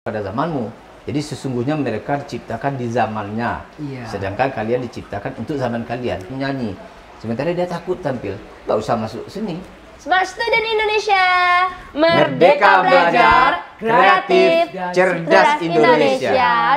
pada zamanmu. Jadi sesungguhnya mereka diciptakan di zamannya, sedangkan kalian diciptakan untuk zaman kalian. Menyanyi, sementara dia takut tampil, nggak usah masuk seni. Smart Student Indonesia, Merdeka belajar, kreatif, cerdas Indonesia.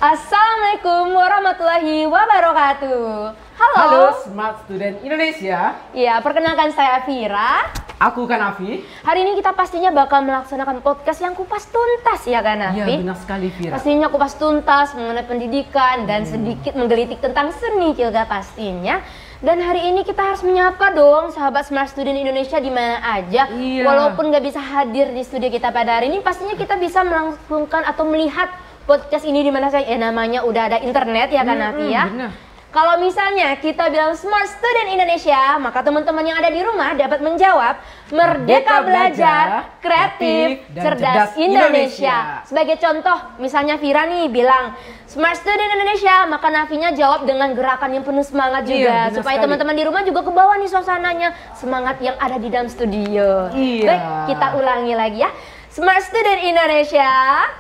Assalamualaikum warahmatullahi wabarakatuh. Halo Smart Student Indonesia. Ya, perkenalkan saya Vira. Aku Kanafi. Hari ini kita pastinya bakal melaksanakan podcast yang kupas tuntas ya Kanafi. Iya benar sekali Vira. Pastinya kupas tuntas mengenai pendidikan dan sedikit menggelitik tentang seni juga pastinya. Dan hari ini kita harus menyapa dong sahabat Smart Student Indonesia di mana aja. Walaupun nggak bisa hadir di studio kita pada hari ini, pastinya kita bisa melangsungkan atau melihat podcast ini di mana saya namanya udah ada internet ya kan Nafi ya. Kalau misalnya kita bilang Smart Student Indonesia, maka teman-teman yang ada di rumah dapat menjawab Merdeka Belajar, Kreatif, Cerdas Indonesia. Sebagai contoh, misalnya Vira nih bilang Smart Student Indonesia, maka Nafinya jawab dengan gerakan yang penuh semangat juga, supaya teman-teman di rumah juga kebawa nih suasananya, semangat yang ada di dalam studio. Baik, kita ulangi lagi ya. Smart Student Indonesia,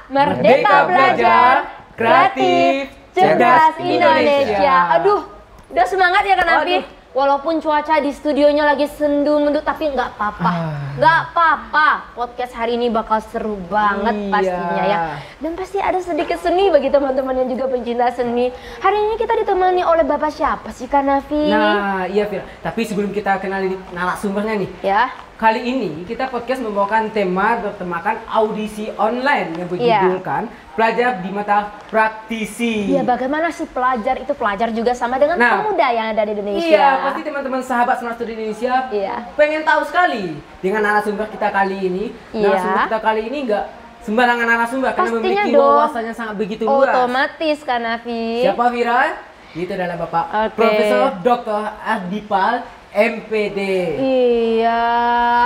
Merdeka Belajar, Kreatif, Cerdas Indonesia. Aduh, udah semangat ya kan Nafi? Walaupun cuaca di studionya lagi sendu mendung, tapi nggak apa-apa. Nggak apa-apa, podcast hari ini bakal seru banget pastinya ya. Dan pasti ada sedikit seni bagi teman-teman yang juga pencinta seni. Hari ini kita ditemani oleh Bapak siapa sih Kak Nafi? Nah, iya Vira. Tapi sebelum kita kenali narasumbernya nih. Ya. Kali ini kita podcast membawakan tema bertemakan audisi online yang berjudulkan Pelajar di Mata Praktisi. Iya, bagaimana sih pelajar itu pelajar juga sama dengan pemuda yang ada di Indonesia. Iya, pasti teman-teman sahabat Smart Student Indonesia pengen tahu sekali dengan narasumber kita kali ini. Narasumber kita kali ini nggak sembarangan narasumber karena memiliki wawasannya sangat begitu luas. Otomatis kan Nafi. Siapa Vira? Itu adalah Bapak Profesor Dr. Adipal MPD. Iya,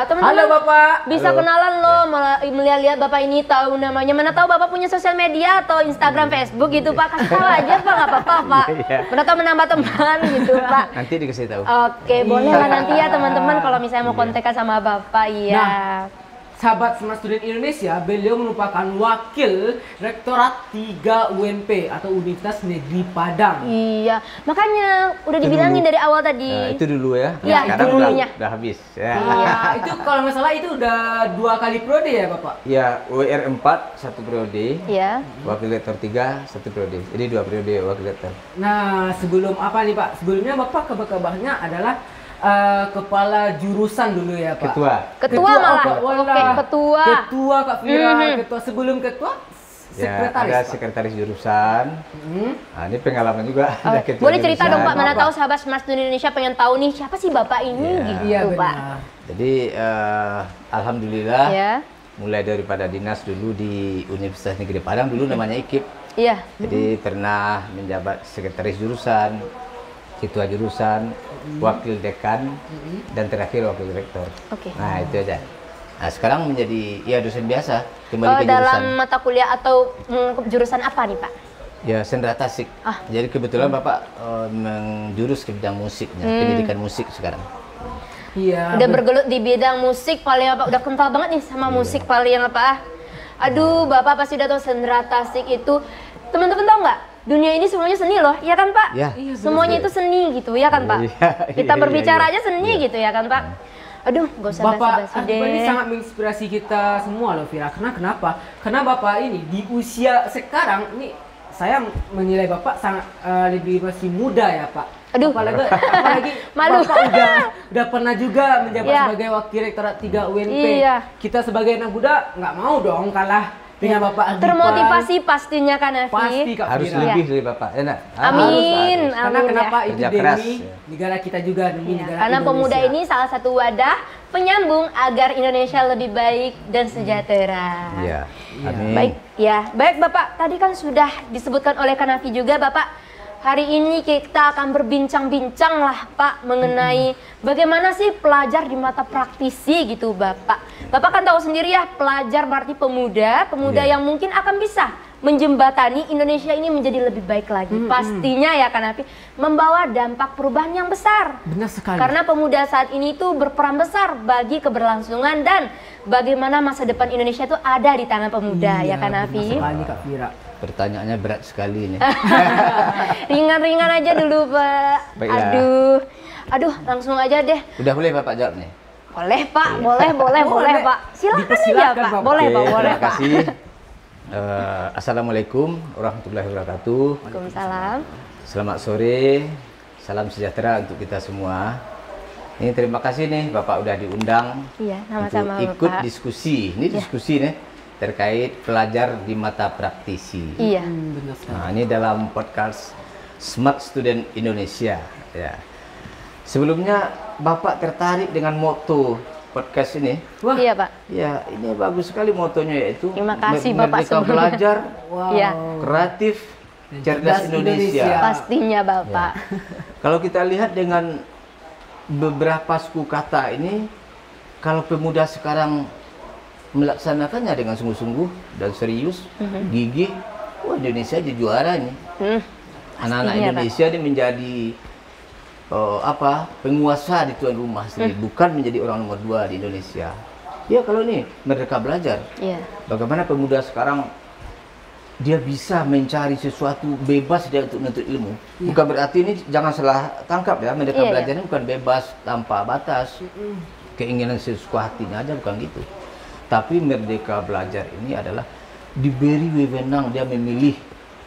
teman-teman. Halo Bapak. Bisa kenalan loh, malah melihat-lihat Bapak ini tahu namanya. Mana tahu Bapak punya sosial media atau Instagram, Facebook gitu Pak. Kasih tahu aja Pak, nggak apa-apa Pak. Mana tahu menambah teman gitu Pak. Nanti dikasih tahu. Oke, boleh lah nanti ya teman-teman kalau misalnya mau kontekan sama Bapak. Iya. Sahabat Smart Student Indonesia, beliau merupakan wakil rektorat 3 UNP atau Universitas Negeri Padang. Iya, makanya udah dibilangin dari awal tadi. Itu dulu ya. Iya, itu dulunya. Udah habis. Iya, itu kalau nggak salah itu udah 2 kali periode ya Bapak? Ya, WR 4 1 periode. Iya. Wakil rektor 3 1 periode. Jadi 2 periode wakil rektor. Nah, sebelum apa nih Pak? Sebelumnya Bapak kabarnya adalah kepala jurusan dulu ya Pak? Ketua malah. Oke, ketua. Ketua Kak Vira, ketua sebelum ketua sekretaris. Ya, ada sekretaris jurusan. Nah, ini pengalaman juga. Ada ketua boleh cerita jurusan. dong Pak, mana tahu sahabat Smart Student Indonesia pengen tahu nih siapa sih Bapak ini gitu Pak. Jadi alhamdulillah mulai daripada dinas dulu di Universitas Negeri Padang dulu namanya IKIP. Iya. Jadi pernah menjabat sekretaris jurusan, ketua jurusan, wakil dekan, dan terakhir wakil rektor. Nah itu aja. Nah sekarang menjadi dosen biasa kembali ke jurusan. Dalam mata kuliah atau jurusan apa nih Pak? Ya sendera tasik. Jadi kebetulan Bapak menjurus ke bidang musiknya, pendidikan musik sekarang. Iya. Udah bergelut di bidang musik paling apa? Udah kental banget nih sama musik paling apa? Aduh Bapak pasti udah tahu sendera tasik itu. Teman-teman tahu nggak? Dunia ini semuanya seni loh, ya kan Pak? Ya. Semuanya itu seni gitu, ya kan Pak? Kita berbicara aja seni gitu, ya kan Pak? Aduh, gak usah basa-basi deh. Bapak ini sangat menginspirasi kita semua loh Vira. Kenapa? Karena Bapak ini di usia sekarang ini saya menilai Bapak sangat lebih masih muda ya Pak. Aduh, apalagi malu. Bapak udah pernah juga menjabat sebagai wakil rektorat 3 UNP. Kita sebagai anak muda nggak mau dong kalah dengan Bapak Adipal. Termotivasi pastinya kan Nafi? Pasti Kak harus lebih dari Bapak. Amin. Karena kenapa itu demi keras, negara kita juga, demi negara karena Indonesia. pemuda ini salah satu wadah penyambung agar Indonesia lebih baik dan sejahtera. Iya. Amin. Baik Bapak. Tadi kan sudah disebutkan oleh Kak Nafi juga Bapak Hari ini kita akan berbincang-bincang lah Pak mengenai bagaimana sih pelajar di mata praktisi gitu Bapak. Bapak kan tahu sendiri ya, pelajar berarti pemuda yang mungkin akan bisa menjembatani Indonesia ini menjadi lebih baik lagi. Pastinya ya kan Afi, membawa dampak perubahan yang besar. Benar sekali. Karena pemuda saat ini tuh berperan besar bagi keberlangsungan dan bagaimana masa depan Indonesia itu ada di tangan pemuda, ya kan Afi? Benar sekali Kak Fira. Pertanyaannya berat sekali nih. Ringan-ringan aja dulu Pak. Baiklah. Aduh, langsung aja deh. Udah boleh Bapak jawab nih? Boleh Pak, boleh Pak. Silakan aja Pak. Boleh Pak, boleh Pak. Terima kasih. Assalamualaikum warahmatullahi wabarakatuh. Waalaikumsalam. Selamat sore, salam sejahtera untuk kita semua. Ini terima kasih nih Bapak udah diundang untuk ikut Bapak. diskusi. Ini diskusi nih terkait pelajar di mata praktisi. Iya. Nah, ini dalam podcast Smart Student Indonesia. Ya. Sebelumnya Bapak tertarik dengan moto podcast ini. Wah. Iya Pak. Ya, ini bagus sekali motonya, yaitu terima kasih Bapak Merdeka Belajar, wow. Kreatif, Cerdas Indonesia. Pastinya Bapak. Ya. Kalau kita lihat dengan beberapa suku kata ini, kalau pemuda sekarang melaksanakannya dengan sungguh-sungguh dan serius, gigih, wah Indonesia jadi juara nih. Anak-anak Indonesia ini menjadi penguasa di tuan rumah sendiri, bukan menjadi orang nomor 2 di Indonesia. Ya kalau ini Merdeka Belajar, bagaimana pemuda sekarang dia bisa mencari sesuatu bebas dia untuk menuntut ilmu. Bukan berarti ini jangan salah tangkap ya, Merdeka Belajar ini bukan bebas tanpa batas, keinginan sesuka hatinya aja, bukan gitu. Tapi Merdeka Belajar ini adalah diberi wewenang dia memilih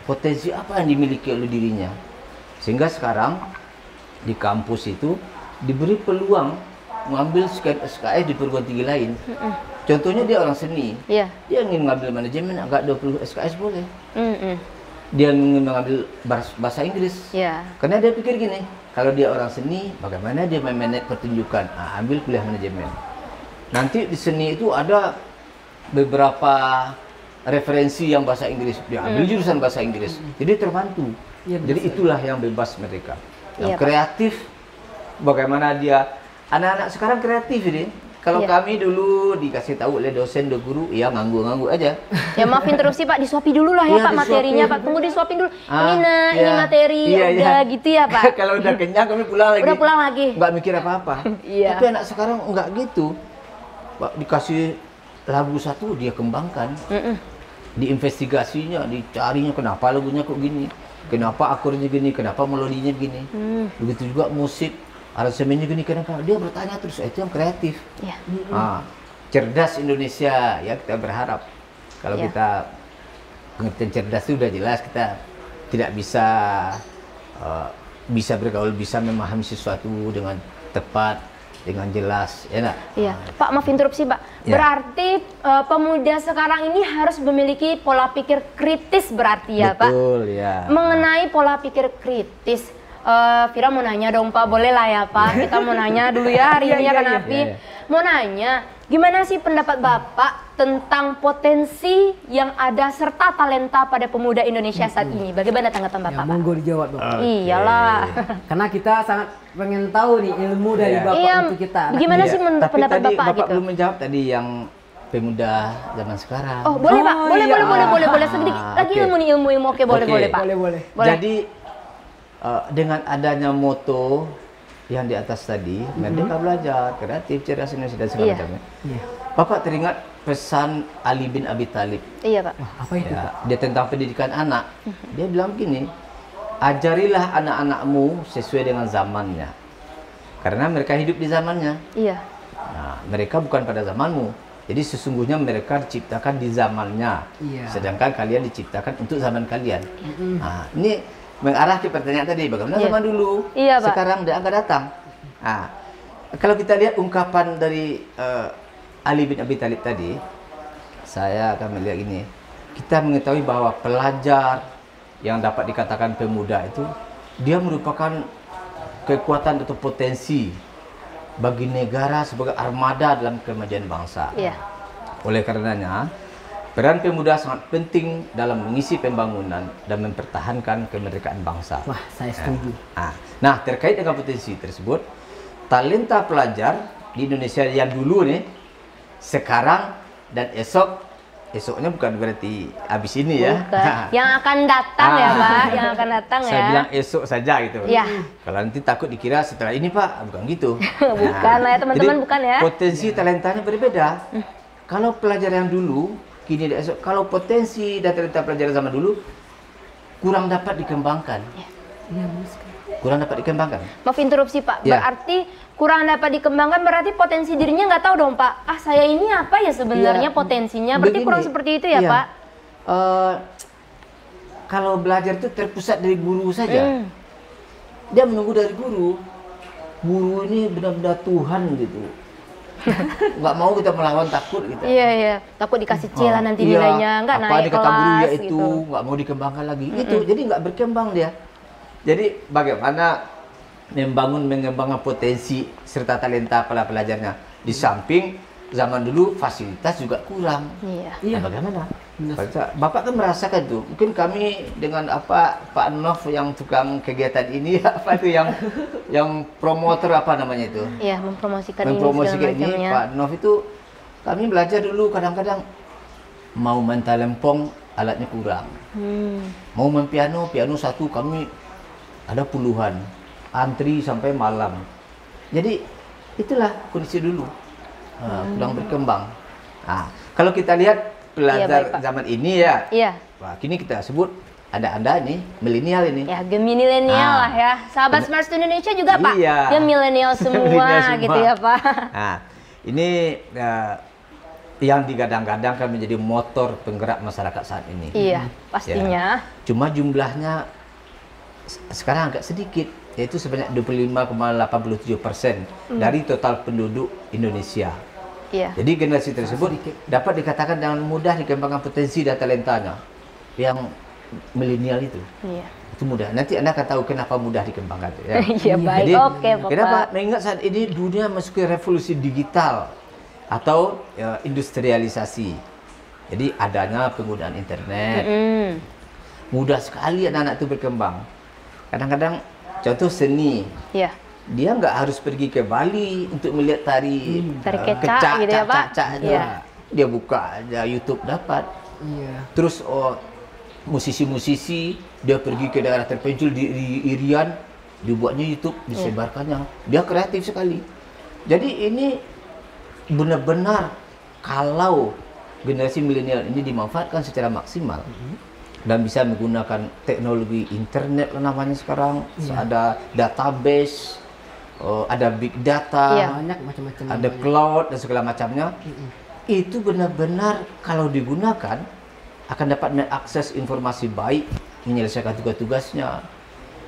potensi apa yang dimiliki oleh dirinya. Sehingga sekarang di kampus itu diberi peluang mengambil SKS di perguruan tinggi lain. Contohnya dia orang seni, dia ingin mengambil manajemen, agak 20 SKS boleh. Dia ingin mengambil bahasa Inggris, karena dia pikir gini, kalau dia orang seni, bagaimana dia memanage pertunjukan? Ambil kuliah manajemen. Nanti di seni itu ada beberapa referensi yang bahasa Inggris, dia ambil jurusan bahasa Inggris, jadi terbantu. Jadi itulah yang bebas mereka. Yang kreatif, bagaimana dia, anak-anak sekarang kreatif ini. Kalau kami dulu dikasih tahu oleh dosen, guru, ya nganggu-nganggu aja. Ya maaf interupsi Pak, disuapi dulu lah ya Pak materinya Pak. Tunggu disuapin dulu. Ini materi, udah gitu ya Pak. Kalau udah kenyang kami pulang lagi. Udah pulang lagi. Nggak mikir apa-apa. Tapi anak sekarang nggak gitu. Pak, dikasih lagu satu dia kembangkan. Diinvestigasinya, dicarinya kenapa lagunya kok gini. Kenapa akornya gini, kenapa melodinya gini. Begitu juga musik. Aransemennya gini, kenapa? Dia bertanya terus, itu yang kreatif. Cerdas Indonesia, ya kita berharap. Kalau kita pengertian cerdas itu udah jelas, kita tidak bisa bisa bergaul, bisa memahami sesuatu dengan tepat, dengan jelas, ya enggak? Iya, Pak maaf interupsi Pak. Berarti pemuda sekarang ini harus memiliki pola pikir kritis berarti ya Pak? Betul, ya. Mengenai pola pikir kritis, Fira mau nanya dong Pak, boleh lah ya Pak, kita mau nanya dulu ya hari ini ya kan Afi. Mau nanya, gimana sih pendapat Bapak tentang potensi yang ada serta talenta pada pemuda Indonesia saat ini? Bagaimana tanggapan Bapak? Monggo dijawab Bapak. Iyalah. Karena kita sangat pengen tahu nih ilmu dari Bapak untuk kita. Gimana sih pendapat Bapak Bapak gitu? belum menjawab tadi yang pemuda zaman sekarang. Oh boleh Pak, boleh sedikit lagi ilmu. Oke boleh Pak. Boleh. Jadi dengan adanya moto yang di atas tadi, Merdeka Belajar, Kreatif, Cerdas Indonesia dan segala macamnya. Bapak teringat pesan Ali bin Abi Thalib. Iya Pak. Apa itu Pak? Dia tentang pendidikan anak. Dia bilang gini, ajarilah anak-anakmu sesuai dengan zamannya. Karena mereka hidup di zamannya. Iya. Nah, mereka bukan pada zamanmu. Jadi sesungguhnya mereka diciptakan di zamannya. Sedangkan kalian diciptakan untuk zaman kalian. Nah, ini mengarah ke pertanyaan tadi, bagaimana zaman dulu, sekarang dia akan datang. Nah, kalau kita lihat ungkapan dari Ali bin Abi Thalib tadi, saya akan melihat ini. Kita mengetahui bahwa pelajar yang dapat dikatakan pemuda itu, dia merupakan kekuatan atau potensi bagi negara sebagai armada dalam kemajuan bangsa. Oleh karenanya, Peran pemuda sangat penting dalam mengisi pembangunan dan mempertahankan kemerdekaan bangsa. Wah, saya setuju. Nah, terkait dengan potensi tersebut, talenta pelajar di Indonesia yang dulu nih, sekarang dan esoknya bukan berarti habis ini ya. Yang akan datang ya Pak, yang akan datang ya. Saya bilang esok saja gitu. Ya. Kalau nanti takut dikira setelah ini Pak, bukan gitu. Bukan lah ya teman-teman, bukan ya. Potensi talentanya berbeda. Kalau pelajar yang dulu, kini dan esok, kalau potensi dan talenta pelajar zaman dulu kurang dapat dikembangkan. Kurang dapat dikembangkan. Maaf interupsi Pak, berarti kurang dapat dikembangkan berarti potensi dirinya nggak tahu dong Pak. Saya ini apa ya sebenarnya potensinya? Berarti begini, kurang seperti itu ya Pak? Kalau belajar itu terpusat dari guru saja. Dia menunggu dari guru. Guru ini benar-benar Tuhan gitu. Nggak mau kita melawan, takut gitu. Iya, takut dikasih celah nanti nilainya nggak naik kelas. Apa dikata guru ya itu gitu. Nggak mau dikembangkan lagi. Itu jadi nggak berkembang dia. Jadi bagaimana mengembangkan potensi serta talenta para pelajarnya. Di samping zaman dulu fasilitas juga kurang. Nah, bagaimana? Bapak kan merasakan tuh. Mungkin kami dengan Pak Nov yang tukang kegiatan ini apa itu yang promotor apa namanya itu? Iya, mempromosikan ini. Pak Nov itu kami belajar dulu kadang-kadang mau main talempong alatnya kurang. Mau main piano satu kami ada puluhan, antri sampai malam. Jadi itulah kondisi dulu, kurang berkembang. Nah, kalau kita lihat pelajar zaman ini ya, wah, kini kita sebut ada Anda nih, milenial ini. Ya, milenial lah ya. Sahabat Smart Student Indonesia juga Pak, dia milenial semua gitu ya Pak. Nah, ini yang digadang-gadang kan menjadi motor penggerak masyarakat saat ini. Iya, pastinya. Cuma jumlahnya sekarang agak sedikit, yaitu sebanyak 25,87% dari total penduduk Indonesia. Jadi generasi tersebut dapat dikatakan dengan mudah dikembangkan potensi dan talentanya. Yang milenial itu, itu mudah. Nanti Anda akan tahu kenapa mudah dikembangkan. Iya baik, oke Bapak. Kenapa? Mengingat saat ini dunia memasuki revolusi digital atau industrialisasi. Jadi adanya penggunaan internet, mudah sekali anak-anak itu berkembang. Kadang-kadang contoh seni, dia nggak harus pergi ke Bali untuk melihat tari kecak gitu ya Pak. Dia buka aja YouTube dapat. Terus musisi-musisi dia pergi ke daerah terpencil di Irian, dibuatnya YouTube, disebarkannya. Dia kreatif sekali. Jadi ini benar-benar kalau generasi milenial ini dimanfaatkan secara maksimal dan bisa menggunakan teknologi internet namanya sekarang, ada database, ada big data, banyak macam-macam, ada cloud dan segala macamnya. Itu benar-benar kalau digunakan akan dapat mengakses informasi baik, menyelesaikan tugas-tugasnya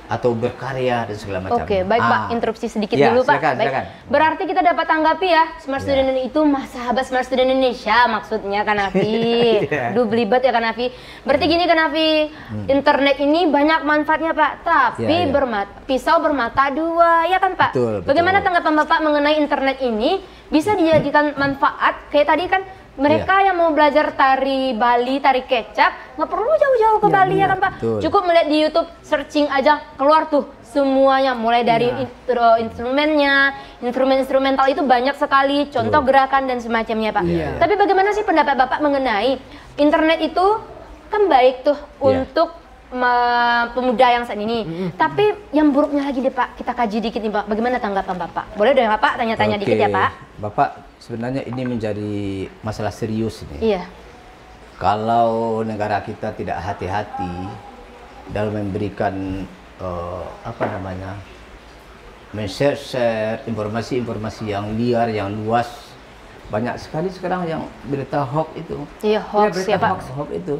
atau berkarya dan segala macam. Oke, baik Pak, interupsi sedikit dulu Pak. Silakan. Berarti kita dapat tanggapi ya, Smart Student itu sahabat Smart Student Indonesia maksudnya kan Afi. Duh belibet ya kan Afi. Berarti gini kan Afi, internet ini banyak manfaatnya Pak, tapi pisau bermata dua, ya kan Pak? Betul. Bagaimana tanggapan Bapak mengenai internet ini bisa dijadikan manfaat kayak tadi kan? Mereka yang mau belajar tari Bali, tari kecap, nggak perlu jauh-jauh ke Bali ya kan Pak? Cukup melihat di YouTube, searching aja, keluar tuh semuanya. Mulai dari instrumennya, instrumental itu banyak sekali, contoh gerakan dan semacamnya Pak. Tapi bagaimana sih pendapat Bapak mengenai internet itu kan baik tuh untuk pemuda yang saat ini. Tapi yang buruknya lagi deh Pak, kita kaji dikit nih Pak. Bagaimana tanggapan Bapak? Boleh dong Pak tanya-tanya dikit ya Pak? Bapak, sebenarnya ini menjadi masalah serius ini. Kalau negara kita tidak hati-hati dalam memberikan men-share informasi-informasi yang liar, yang luas. Banyak sekali sekarang yang berita hoax itu. Hoax ya Pak. Hoax itu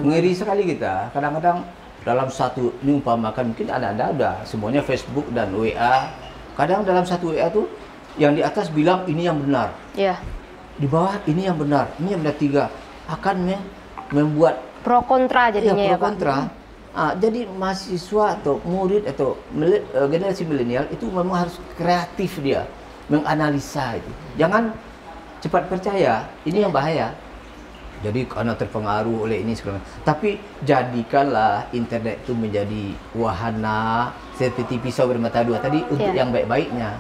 ngeri sekali kita. Kadang-kadang dalam satu, ini umpamakan mungkin ada semuanya Facebook dan WA. Kadang dalam satu WA tuh yang di atas bilang ini yang benar. Di bawah ini yang benar. Ini yang benar 3 akan membuat pro kontra jadinya pro kontra. Jadi mahasiswa atau murid atau generasi milenial itu memang harus kreatif dia menganalisa itu. Jangan cepat percaya, ini yang bahaya. Jadi karena terpengaruh oleh ini segala. Tapi jadikanlah internet itu menjadi wahana seperti pisau bermata dua tadi untuk yang baik-baiknya.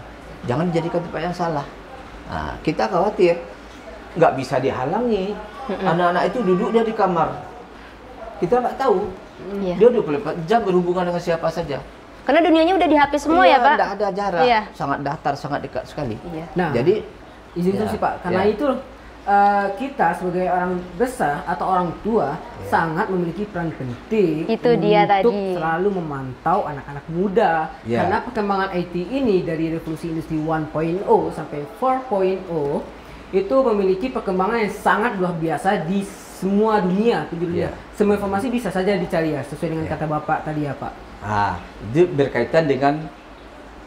Jangan dijadikan tempat yang salah. Nah, kita khawatir nggak bisa dihalangi. Anak-anak itu duduk dia di kamar. Kita nggak tahu. Dia 24 jam berhubungan dengan siapa saja. Karena dunianya udah di HP semua ya Pak? Tidak ada jarak. Sangat datar, sangat dekat sekali. Nah, jadi izin sih Pak, karena itu kita sebagai orang besar atau orang tua sangat memiliki peran penting untuk selalu memantau anak-anak muda. Karena perkembangan IT ini dari revolusi industri 1.0 sampai 4.0 itu memiliki perkembangan yang sangat luar biasa di semua dunia, semua informasi bisa saja dicari ya, sesuai dengan kata Bapak tadi ya Pak. Itu berkaitan dengan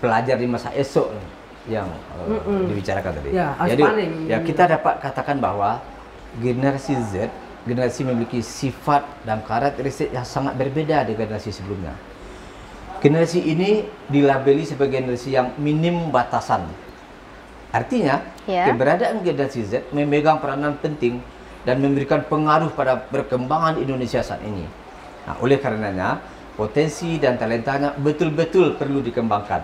pelajar di masa esok yang dibicarakan tadi. Jadi kita dapat katakan bahwa generasi Z, generasi memiliki sifat dan karakteristik yang sangat berbeda dengan generasi sebelumnya. Generasi ini dilabeli sebagai generasi yang minim batasan. Artinya, keberadaan generasi Z memegang peranan penting dan memberikan pengaruh pada perkembangan Indonesia saat ini. Nah, oleh karenanya, potensi dan talentanya betul-betul perlu dikembangkan.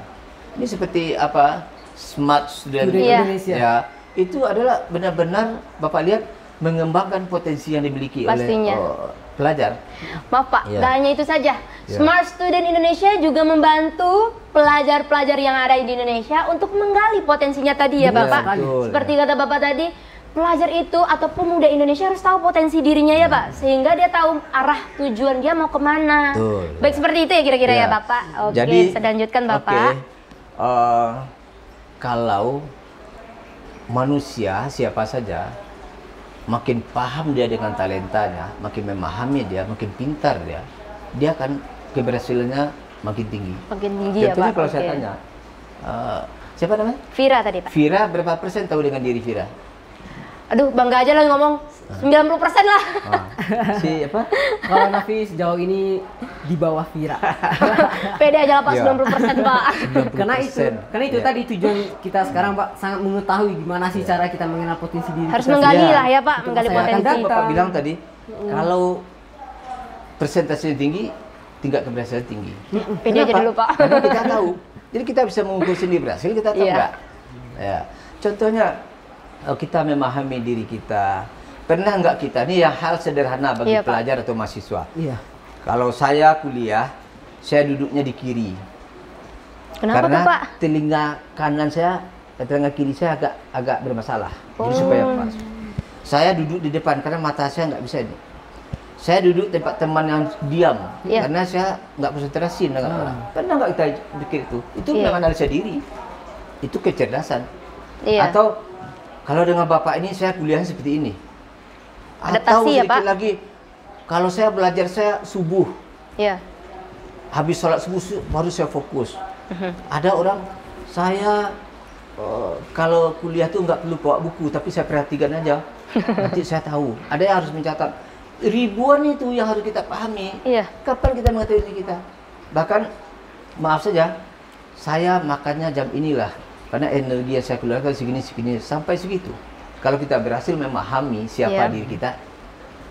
Ini seperti apa? Smart Student Indonesia. Ya, itu adalah benar-benar Bapak lihat mengembangkan potensi yang dimiliki oleh pelajar. Maaf Pak, tak hanya itu saja. Smart Student Indonesia juga membantu pelajar-pelajar yang ada di Indonesia untuk menggali potensinya tadi ya Bapak. Seperti kata Bapak tadi, pelajar itu atau pemuda Indonesia harus tahu potensi dirinya ya Pak, sehingga dia tahu arah tujuan dia mau kemana. Baik seperti itu ya kira-kira ya Bapak. Oke, saya lanjutkan Bapak. Kalau manusia siapa saja makin paham dia dengan talentanya, makin memahami dia, makin pintar dia akan keberhasilannya makin tinggi. Makin tinggi ya Pak. Contohnya kalau saya tanya, siapa namanya? Vira tadi Pak. Vira berapa persen tahu dengan diri Vira? Aduh, bangga aja lah ngomong 90% lah. Si apa? Kalau Nafi sejauh ini di bawah Vira. Pede aja lah Pak, 90% Pak. Karena itu tadi tujuan kita sekarang Pak, sangat mengetahui gimana sih cara kita mengenal potensi diri. Harus menggali lah ya Pak, menggali potensi. Bapak bilang tadi, kalau persentasenya tinggi, tingkat keberhasilan tinggi. Pede aja dulu Pak. Karena kita tahu. Jadi kita bisa mengukur sendiri berhasil, kita tahu enggak? Ya. Contohnya, kita memahami diri kita. Pernah nggak kita, ini yang hal sederhana bagi pelajar atau mahasiswa. Kalau saya kuliah, saya duduknya di kiri. Kenapa karena tuh, Pak? Telinga kanan saya, telinga kiri saya agak bermasalah. Jadi supaya pas. Saya duduk di depan karena mata saya nggak bisa ini. Saya duduk tempat teman yang diam karena saya nggak konsentrasi dengan orang. Pernah nggak kita pikir itu? Itu memang analisa diri. Itu kecerdasan. Atau kalau dengan Bapak ini saya kuliahnya seperti ini. Atau sedikit lagi, kalau saya belajar saya subuh. Habis sholat subuh baru saya fokus. Ada orang, saya kalau kuliah tuh nggak perlu bawa buku, tapi saya perhatikan aja. Nanti saya tahu. Ada yang harus mencatat. Ribuan itu yang harus kita pahami. Kapan kita mengetahui diri kita? Bahkan, maaf saja, saya makannya jam inilah. Karena energi yang saya keluarkan segini, sampai segitu. Kalau kita berhasil memahami siapa diri kita,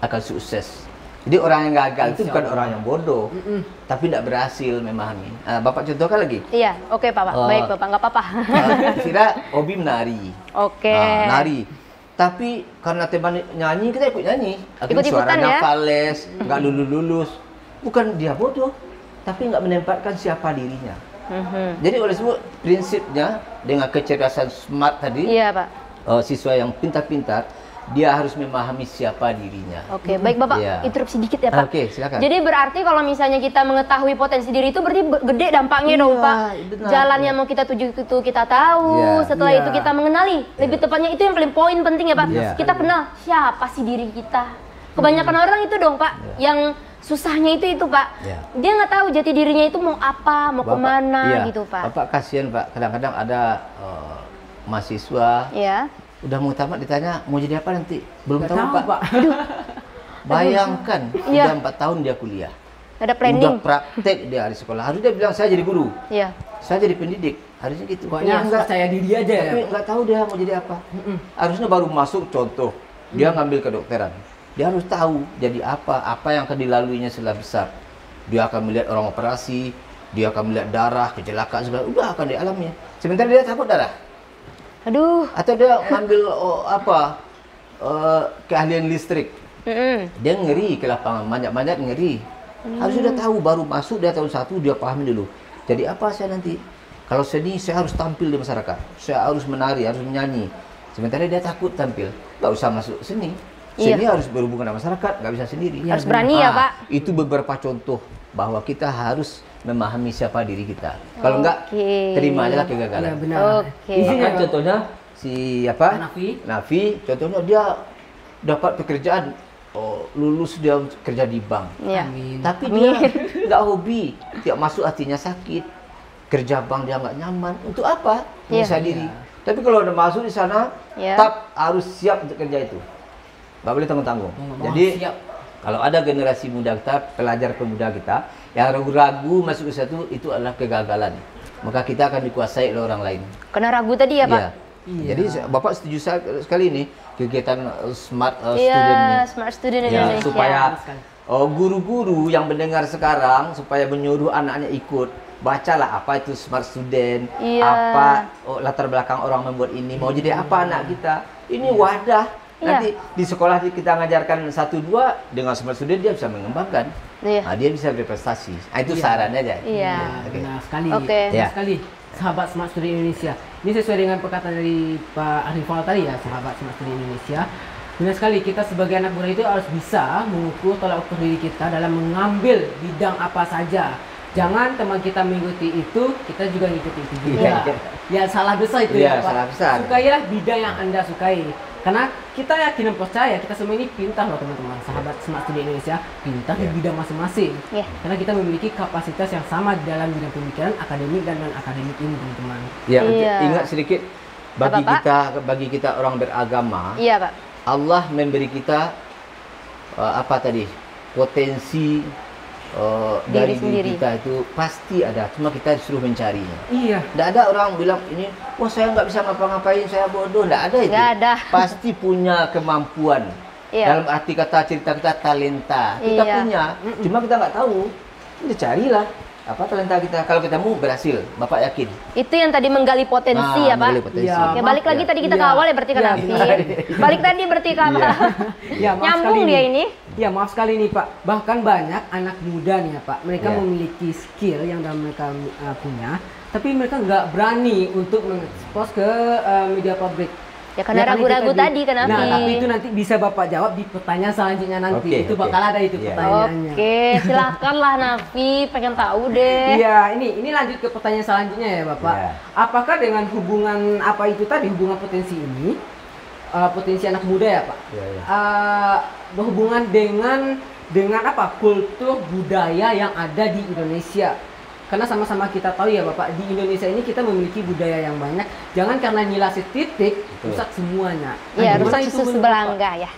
akan sukses. Jadi orang yang gagal itu bukan orang yang bodoh, tapi tidak berhasil memahami. Bapak contohkan lagi. Oke Pak. Baik Bapak, nggak apa-apa. Kira hobi menari. Nari. Tapi karena teman nyanyi, kita ikut nyanyi. Akhirnya suaranya fales, nggak lulus. Bukan dia bodoh, tapi nggak menempatkan siapa dirinya. Jadi oleh sebab prinsipnya dengan kecerdasan smart tadi, Pak. Siswa yang pintar-pintar, dia harus memahami siapa dirinya. Oke, baik Bapak, interupsi dikit ya Pak. Oke, silakan. Jadi berarti kalau misalnya kita mengetahui potensi diri itu berarti gede dampaknya dong Pak. Jalan yang mau kita tuju itu kita tahu, setelah itu kita mengenali. Lebih tepatnya itu yang paling poin penting ya Pak. Kita kenal siapa sih diri kita. Kebanyakan orang itu dong Pak, yang susahnya itu Pak. Dia nggak tahu jati dirinya itu mau apa, mau kemana gitu Pak. Bapak kasihan Pak, kadang-kadang ada mahasiswa udah mau tamat ditanya mau jadi apa nanti, belum tahu Pak. Bayangkan udah 4 tahun dia kuliah, ada planning, udah praktek dia di sekolah, harusnya dia bilang saya jadi guru, saya jadi pendidik, harusnya gitu. Pokoknya percaya diri aja tapi nggak tahu dia mau jadi apa. Harusnya baru masuk contoh dia ngambil kedokteran, Dia harus tahu jadi apa yang akan dilaluinya setelah besar. Dia akan melihat orang operasi, dia akan melihat darah, kecelakaan segala, udah akan dialaminya. Sementara dia takut darah. Aduh. Atau dia ngambil keahlian listrik. Dia ngeri ke lapangan, manjat-manjat ngeri. Harus sudah tahu, baru masuk dia tahun 1 dia pahami dulu. Jadi apa saya nanti? Kalau seni saya harus tampil di masyarakat. Saya harus menari, harus menyanyi. Sementara dia takut tampil, nggak usah masuk seni. Seni harus berhubungan dengan masyarakat, nggak bisa sendiri. Harus berani ya Pak. Itu beberapa contoh bahwa kita harus memahami siapa diri kita. Kalau enggak, terima aja lah kegagalan. Ya, benar. Kan contohnya si Nafi, contohnya dia dapat pekerjaan, lulus dia kerja di bank. Tapi dia nggak hobi, tiap masuk hatinya sakit. Kerja bank dia nggak nyaman. Untuk apa? Menyiksa diri. Tapi kalau udah masuk di sana, tetap harus siap untuk kerja itu. Nggak boleh tanggung-tanggung. Jadi kalau ada generasi muda kita, pelajar pemuda kita yang ragu-ragu masuk ke situ, itu adalah kegagalan. Maka kita akan dikuasai oleh orang lain. Karena ragu tadi ya Pak? Jadi Bapak setuju sekali nih kegiatan Smart Student ini. Smart Student Indonesia. Supaya guru-guru yang mendengar sekarang, supaya menyuruh anaknya ikut. Bacalah apa itu Smart Student, apa latar belakang orang membuat ini, mau jadi apa anak kita. Ini wadah. Nanti di sekolah kita ngajarkan 1-2, dengan Smart Student dia bisa mengembangkan. Nah, dia bisa berprestasi. Nah, itu sarannya aja. Benar sekali. Benar sekali. Sahabat Smart Student Indonesia. Ini sesuai dengan perkataan dari Pak Arifal tadi ya, sahabat Smart Student Indonesia. Benar sekali, kita sebagai anak muda itu harus bisa mengukur tolak ukur diri kita dalam mengambil bidang apa saja. Jangan teman kita mengikuti itu, kita juga mengikuti itu juga. Ya salah besar itu ya Pak. Salah besar. Sukailah bidang yang Anda sukai. Karena kita yakin dan percaya kita semua ini pintar loh teman-teman, sahabat Smart Student Indonesia, pintar di bidang masing-masing. Karena kita memiliki kapasitas yang sama di dalam bidang pemikiran akademik dan non akademik ini teman-teman. Ingat sedikit bagi kita orang beragama. Pak. Allah memberi kita potensi dari diri kita itu pasti ada, cuma kita disuruh mencarinya. Tidak ada orang bilang ini, wah saya nggak bisa ngapa-ngapain, saya bodoh. Tidak ada itu. Nggak ada. Pasti punya kemampuan. Dalam arti kata cerita kita talenta kita punya, cuma kita nggak tahu. Kita carilah apa talenta kita. Kalau kita mau berhasil, Bapak yakin. Itu yang tadi menggali potensi ya Pak. Balik lagi tadi kita ke awal ya berarti ke Nafi. Balik tadi berarti ke apa? Nyambung dia ini. Ya maaf sekali nih Pak, bahkan banyak anak muda nih ya Pak, mereka memiliki skill yang mereka punya, tapi mereka nggak berani untuk mengekspos ke media publik. Ya karena ragu-ragu tadi kan Nafi. Nah tapi itu nanti bisa Bapak jawab di pertanyaan selanjutnya nanti. Itu bakal ada itu pertanyaannya. Silakanlah Nafi, pengen tahu deh. Iya, ini lanjut ke pertanyaan selanjutnya ya Bapak. Apakah dengan hubungan apa itu tadi, hubungan potensi ini, potensi anak muda ya Pak, berhubungan dengan apa, kultur budaya yang ada di Indonesia. Karena sama-sama kita tahu ya Bapak, di Indonesia ini kita memiliki budaya yang banyak. Jangan karena nilai titik rusak semuanya. Rusak susu sebelangga ya.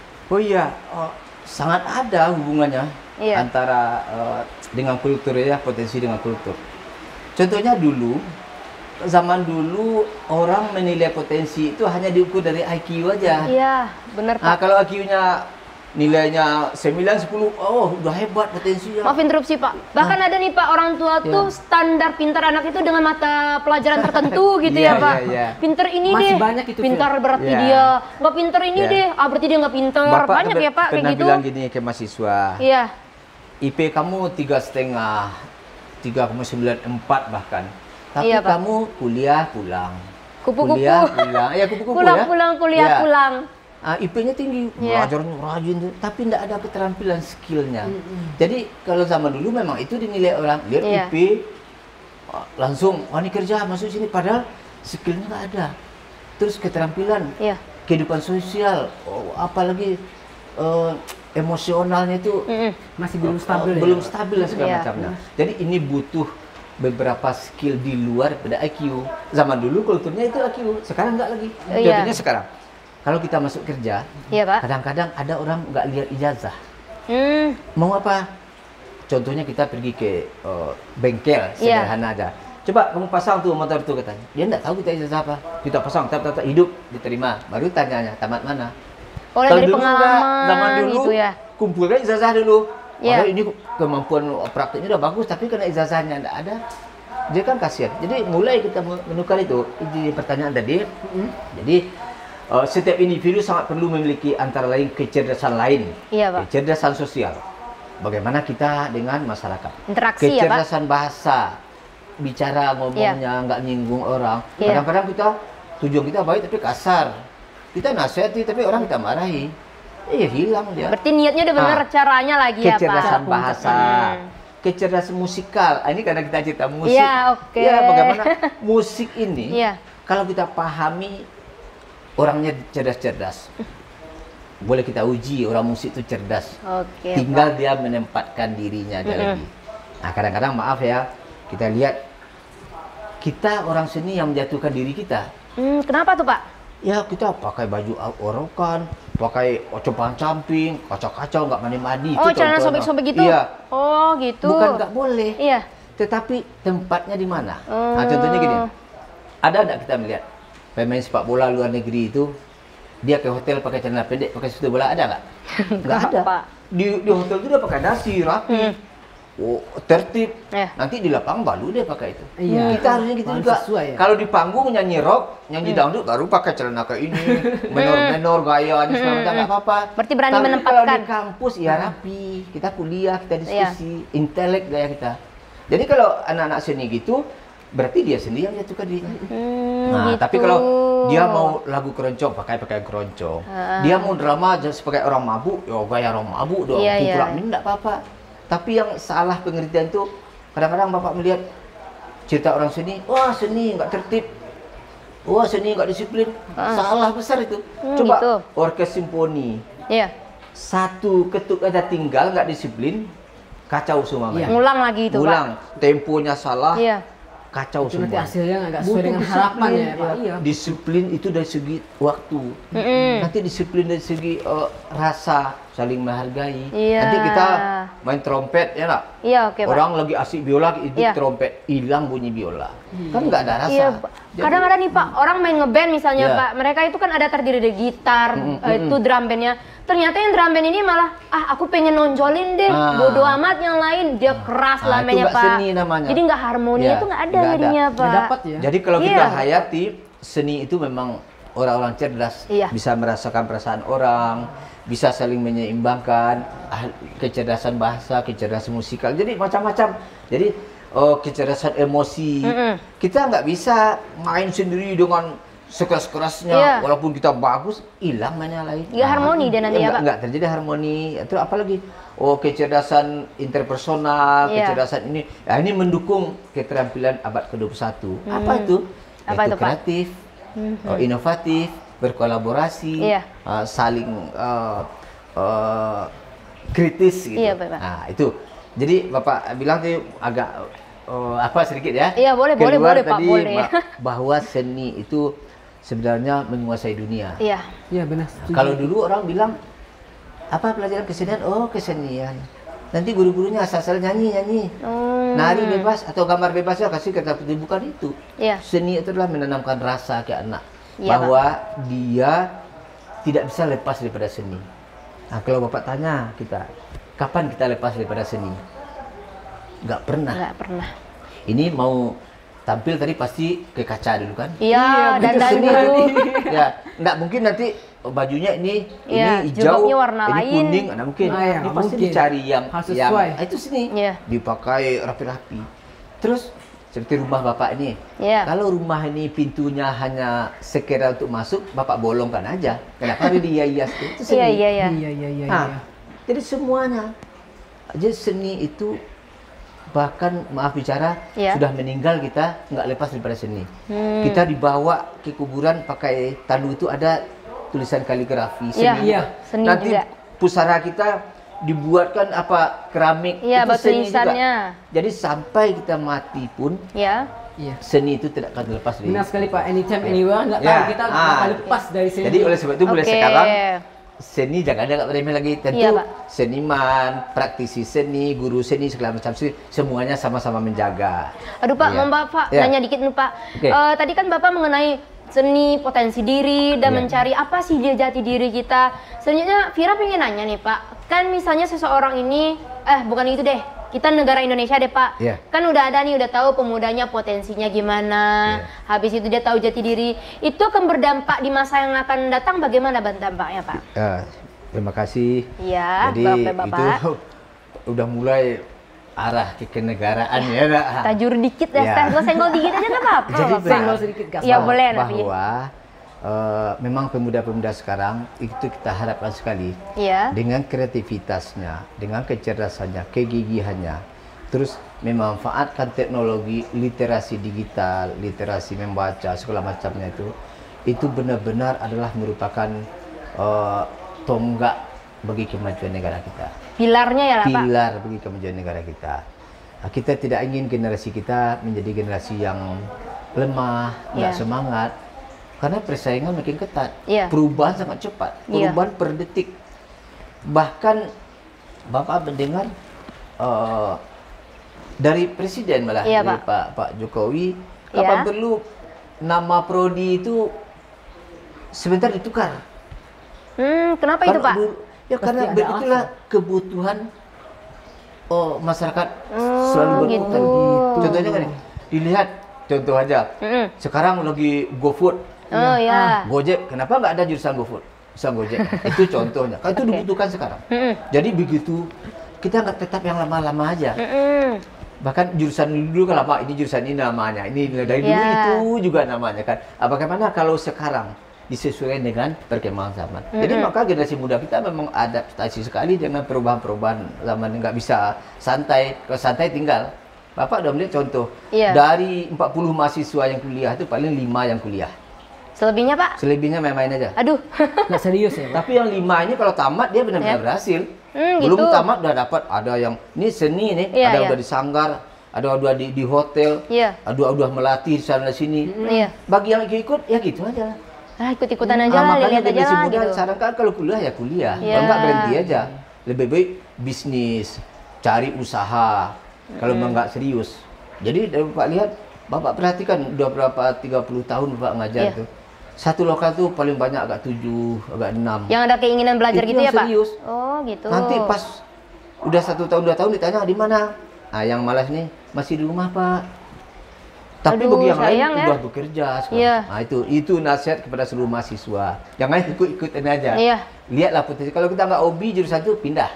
Sangat ada hubungannya antara dengan kultur ya, potensi dengan kultur. Contohnya zaman dulu orang menilai potensi itu hanya diukur dari IQ aja. Iya, benar Pak. Nah, kalau IQ-nya nilainya 9-10, udah hebat potensinya. Maaf interupsi Pak. Bahkan ada nih Pak, orang tua tuh standar pintar anak itu dengan mata pelajaran tertentu gitu ya Pak. Pintar ini masih deh, banyak itu, pintar berarti dia. Nggak pintar ini deh, berarti dia nggak pintar. Banyak ya Pak kayak gitu. Bilang gini ke mahasiswa. IP kamu 3,5, 3,94 bahkan. Tapi kamu kuliah pulang. Kupu-kupu. Kuliah pulang. Kupu-kupu pulang kuliah pulang. IP-nya tinggi, belajarnya rajin, tapi tidak ada keterampilan skillnya. Jadi kalau zaman dulu memang itu dinilai orang, lihat IP, langsung, ini kerja masuk sini, padahal skillnya nggak ada. Terus keterampilan, kehidupan sosial, apalagi emosionalnya itu masih belum stabil. Belum stabil segala macamnya. Jadi ini butuh beberapa skill di luar pada IQ. Zaman dulu kulturnya itu IQ, sekarang nggak lagi. Contohnya sekarang. Kalau kita masuk kerja, kadang-kadang ada orang nggak lihat ijazah. Mau apa? Contohnya kita pergi ke bengkel sederhana aja. Coba kamu pasang tuh motor tuh katanya. Dia nggak tahu kita ijazah apa. Kita pasang, hidup, diterima. Baru tanyanya, tamat mana? Oleh dari pengalaman zaman dulu gitu ya. kumpulkan ijazah dulu. Yeah. Ini kemampuan prakteknya udah bagus, tapi karena ijazahnya tidak ada, dia kan kasihan. Jadi mulai kita menukar itu di pertanyaan tadi. Jadi setiap individu sangat perlu memiliki antara lain kecerdasan lain, kecerdasan sosial. Bagaimana kita dengan masyarakat, interaksi kecerdasan bahasa, bicara ngomongnya nggak nyinggung orang. Kadang-kadang kita tujuan kita baik tapi kasar, kita nasihati tapi orang kita marahi. Hilang dia. Berarti niatnya udah benar, caranya lagi ya Pak. Kecerdasan bahasa, kecerdasan musikal. Ini karena kita cerita musik. Ya, oke. Ya, bagaimana musik ini kalau kita pahami orangnya cerdas-cerdas. Boleh kita uji orang musik itu cerdas. Tinggal dia menempatkan dirinya lagi. Nah, kadang-kadang maaf ya, kita lihat kita orang seni yang menjatuhkan diri kita. Kenapa tuh Pak? Ya kita pakai baju orokan, pakai copan camping, kacau-kacau, nggak mandi-mandi. Oh, celana sobek-sobek gitu? Iya. Oh, gitu. Bukan nggak boleh. Iya. Tetapi tempatnya di mana? Nah, contohnya gini. Ada nggak kita melihat pemain sepak bola luar negeri itu dia ke hotel pakai celana pendek, pakai sepatu bola, ada nggak? Nggak ada. Pak. Di hotel itu dia pakai dasi rapi. Tertib. Nanti di lapangan baru dia pakai itu. Kita harusnya gitu juga. Kalau di panggung nyanyi rock, nyanyi dangdut baru pakai celana kayak ini, menor-menor gayanya segala macam, nggak apa-apa. Berarti berani menempatkan. Kalau di kampus ya rapi, kita kuliah, kita diskusi, intelek gaya kita. Jadi kalau anak-anak seni gitu, berarti dia sendiri yang jatuhkan dirinya. Nah, tapi kalau dia mau lagu keroncong, pakai keroncong. Dia mau drama sebagai orang mabuk, ya gaya orang mabuk dong. Ini enggak apa-apa. Tapi yang salah pengertian itu, kadang-kadang Bapak melihat cerita orang seni, wah seni nggak tertib, wah seni nggak disiplin. Salah besar itu. Coba gitu. Orkes simfoni, satu ketuk aja tinggal nggak disiplin, kacau semua. Ngulang lagi itu Pak. Temponya salah, kacau itu semua. Nanti hasilnya nggak sesuai dengan harapan ya Pak. Disiplin itu dari segi waktu, nanti disiplin dari segi rasa, saling menghargai. Nanti kita main trompet ya nggak? Oke, Pak. Orang lagi asik biola, itu trompet hilang bunyi biola, kan nggak ada rasa. Kadang-kadang nih Pak, orang main ngeband misalnya Pak, mereka itu kan ada terdiri dari gitar, itu drum bandnya. Ternyata yang drum band ini malah, aku pengen nonjolin deh, bodo amat yang lain, dia keras lah mainnya Pak. Seni namanya. Jadi nggak harmoni itu nggak ada jadinya Pak. Dapat ya. Jadi kalau kita hayati seni itu memang orang-orang cerdas, bisa merasakan perasaan orang, bisa saling menyeimbangkan, kecerdasan bahasa, kecerdasan musikal, jadi macam-macam. Jadi kecerdasan emosi. Kita nggak bisa main sendiri dengan sekeras-kerasnya, walaupun kita bagus, hilang mana lain. Nggak harmoni dan nanti ya Pak. Nggak terjadi harmoni. Itu apalagi kecerdasan interpersonal, kecerdasan ini. Nah, ini mendukung keterampilan abad ke-21. Apa itu? Apa itu Pak? Kreatif, inovatif, berkolaborasi, saling kritis gitu. Pak. Nah, itu. Jadi Bapak bilang tadi agak sedikit ya. Iya, boleh Pak, boleh. Bahwa seni itu sebenarnya menguasai dunia. Iya benar. Nah, kalau dulu orang bilang apa pelajaran kesenian? Oh, kesenian. Nanti guru-gurunya asal-asal nyanyi, nari bebas atau gambar bebas ya kasih kata putih, bukan itu. Seni itu adalah menanamkan rasa ke anak bahwa dia tidak bisa lepas daripada seni. Nah, kalau Bapak tanya kita, kapan kita lepas daripada seni? Nggak pernah. Nggak pernah. Ini mau tampil tadi pasti ke kaca dulu kan? Iya, dandan dulu. Ya, nggak mungkin nanti bajunya ini hijau, warna ini lain. Kuning, nggak mungkin. Ini pasti dicari yang itu sini, dipakai rapi-rapi. Terus seperti rumah Bapak ini, kalau rumah ini pintunya hanya sekedar untuk masuk, Bapak bolongkan aja. Kenapa dihias itu seni? Iya. Jadi semuanya, jadi seni itu bahkan maaf bicara sudah meninggal, kita nggak lepas daripada seni. Kita dibawa ke kuburan pakai tandu itu ada tulisan kaligrafi seni. Seni nanti juga. Pusara kita dibuatkan keramik itu seni juga. Jadi sampai kita mati pun seni itu tidak akan lepas dari. Benar sekali Pak, anytime anywhere nggak tahu kita bakal lepas dari seni. Jadi oleh sebab itu mulai sekarang seni jangan ada remeh lagi. Tentu seniman, praktisi seni, guru seni, segala macam seni, semuanya sama-sama menjaga. Aduh Pak, mau Bapak nanya dikit nih Pak. Tadi kan Bapak mengenai seni, potensi diri, dan mencari apa sih dia jati diri kita. Selanjutnya Vira pengen nanya nih Pak, kan misalnya seseorang ini, bukan itu deh, kita negara Indonesia deh Pak, kan udah ada nih, udah tahu pemudanya potensinya gimana, habis itu dia tahu jati diri, itu akan berdampak di masa yang akan datang, bagaimana dampaknya Pak? Terima kasih. Iya, jadi Bapak. Itu udah mulai arah ke kenegaraan ya. Tajur dikit ya, senggol dikit aja nggak apa-apa. Jadi senggol sedikit ya boleh bahwa memang pemuda-pemuda sekarang itu kita harapkan sekali dengan kreativitasnya, dengan kecerdasannya, kegigihannya, terus memanfaatkan teknologi, literasi digital, literasi membaca segala macamnya itu benar-benar adalah merupakan tonggak bagi kemajuan negara kita. Pilarnya ya lah Pak. Pilar bagi kemajuan negara kita. Kita tidak ingin generasi kita menjadi generasi yang lemah, nggak semangat, karena persaingan makin ketat. Perubahan sangat cepat, perubahan per detik. Bahkan Bapak mendengar dari Presiden malah, dari Pak Jokowi, kapan perlu nama prodi itu sebentar ditukar. Kenapa itu Pak? Ya karena begitulah kebutuhan masyarakat selalu berputar gitu. Contohnya kan, dilihat contoh aja. Sekarang lagi GoFood, Gojek. Kenapa nggak ada jurusan GoFood, jurusan Gojek? Itu contohnya. Kan itu dibutuhkan sekarang. Jadi begitu kita nggak tetap yang lama-lama aja. Bahkan jurusan dulu kan lama, ini jurusan ini namanya, ini dari dulu itu juga namanya kan. Bagaimana kalau sekarang disesuaikan dengan perkembangan zaman. Jadi maka generasi muda kita memang adaptasi sekali dengan perubahan-perubahan zaman, nggak bisa santai. Kalau santai tinggal. Bapak udah melihat contoh, dari 40 mahasiswa yang kuliah itu paling 5 yang kuliah. Selebihnya Pak? Selebihnya main-main aja. Aduh. Nggak serius ya Pak? Tapi yang 5 ini kalau tamat dia benar-benar berhasil. Belum tamat udah dapat, ada yang ini seni nih, ada udah di sanggar, ada udah di hotel, ada udah melatih sana sini. Bagi yang ikut ya gitu aja. Ikut-ikutan aja lah, lihat aja lah gitu. Sarankan kalau kuliah ya kuliah, kalau nggak berhenti aja. Lebih baik bisnis, cari usaha, kalau memang nggak serius. Jadi Bapak lihat, Bapak perhatikan udah berapa 30 tahun Bapak ngajar tuh. Satu lokal tuh paling banyak agak 7, agak 6. Yang ada keinginan belajar itu gitu ya Pak? Serius. Oh gitu. Nanti pas udah 1 tahun 2 tahun ditanya di mana? Nah yang malas nih masih di rumah Pak. Tapi bagi yang lain udah bekerja sekarang. Nah itu nasihat kepada seluruh mahasiswa. Jangan ikut-ikutin aja. Lihatlah potensi. Kalau kita nggak hobi jurusan itu pindah,